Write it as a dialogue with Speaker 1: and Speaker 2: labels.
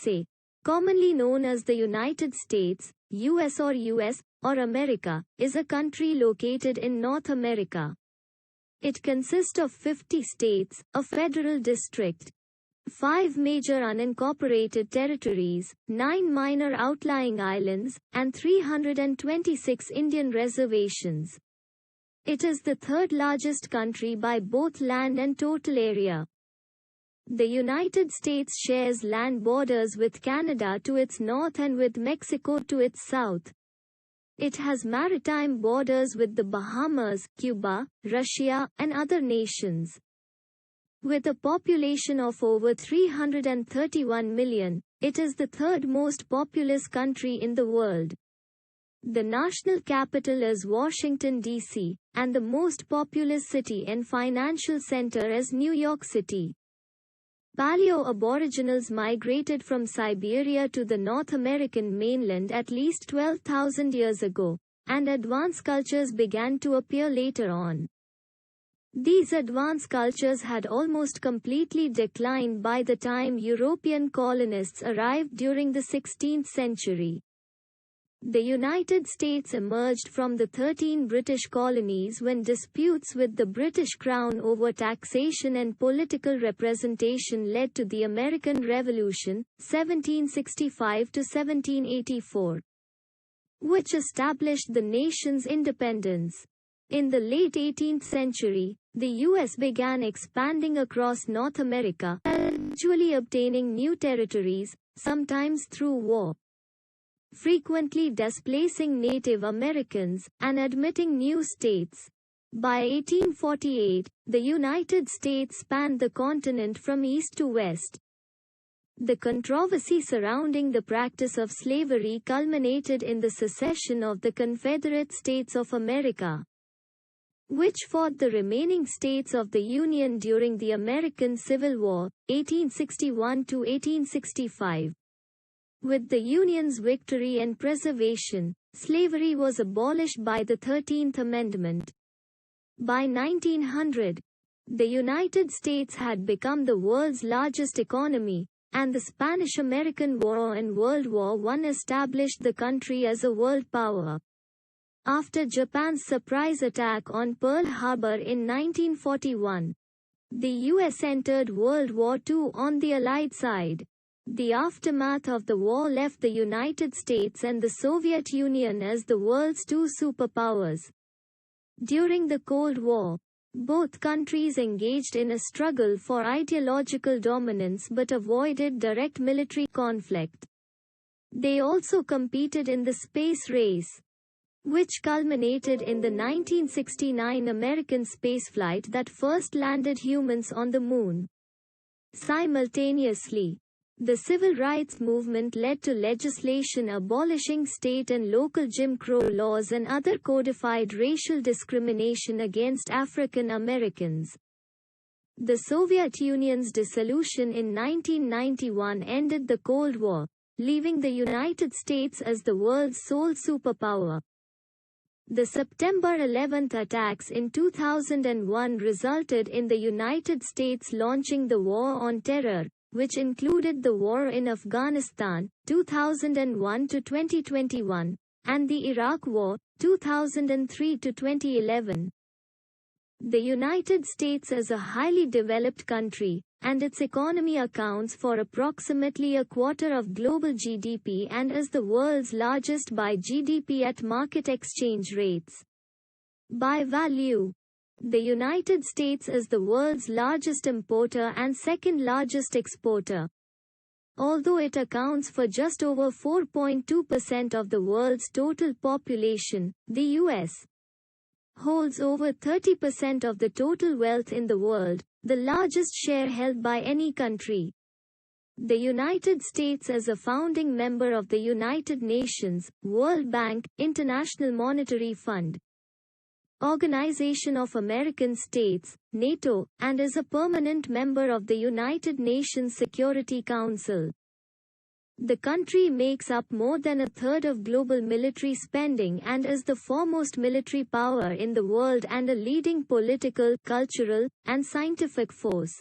Speaker 1: U.S.A., commonly known as the United States, U.S. or U.S., or America, is a country located in North America. It consists of 50 states, a federal district, 5 major unincorporated territories, 9 minor outlying islands, and 326 Indian reservations. It is the third largest country by both land and total area. The United States shares land borders with Canada to its north and with Mexico to its south. It has maritime borders with the Bahamas, Cuba, Russia, and other nations. With a population of over 331 million, it is the third most populous country in the world. The national capital is Washington, D.C., and the most populous city and financial center is New York City. Paleo-aboriginals migrated from Siberia to the North American mainland at least 12,000 years ago, and advanced cultures began to appear later on. These advanced cultures had almost completely declined by the time European colonists arrived during the 16th century. The United States emerged from the 13 British colonies when disputes with the British Crown over taxation and political representation led to the American Revolution, 1765 to 1784, which established the nation's independence. In the late 18th century, the U.S. began expanding across North America, gradually obtaining new territories, sometimes through war, frequently displacing Native Americans, and admitting new states. By 1848, the United States spanned the continent from east to west. The controversy surrounding the practice of slavery culminated in the secession of the Confederate States of America, which fought the remaining states of the Union during the American Civil War, 1861 to 1865. With the Union's victory and preservation, slavery was abolished by the 13th Amendment. By 1900, the United States had become the world's largest economy, and the Spanish-American War and World War I established the country as a world power. After Japan's surprise attack on Pearl Harbor in 1941, the U.S. entered World War II on the Allied side. The aftermath of the war left the United States and the Soviet Union as the world's two superpowers. During the Cold War, both countries engaged in a struggle for ideological dominance but avoided direct military conflict. They also competed in the space race, which culminated in the 1969 American spaceflight that first landed humans on the moon. Simultaneously, the civil rights movement led to legislation abolishing state and local Jim Crow laws and other codified racial discrimination against African Americans. The Soviet Union's dissolution in 1991 ended the Cold War, leaving the United States as the world's sole superpower. The September 11th attacks in 2001 resulted in the United States launching the War on Terror, which included the war in Afghanistan, 2001 to 2021, and the Iraq War, 2003 to 2011. The United States is a highly developed country, and its economy accounts for approximately a quarter of global GDP and is the world's largest by GDP at market exchange rates. By value, the United States is the world's largest importer and second largest exporter. Although it accounts for just over 4.2% of the world's total population, the U.S. holds over 30% of the total wealth in the world, the largest share held by any country. The United States is a founding member of the United Nations, World Bank, International Monetary Fund, Organization of American States, NATO, and is a permanent member of the United Nations Security Council. The country makes up more than a third of global military spending and is the foremost military power in the world and a leading political, cultural, and scientific force.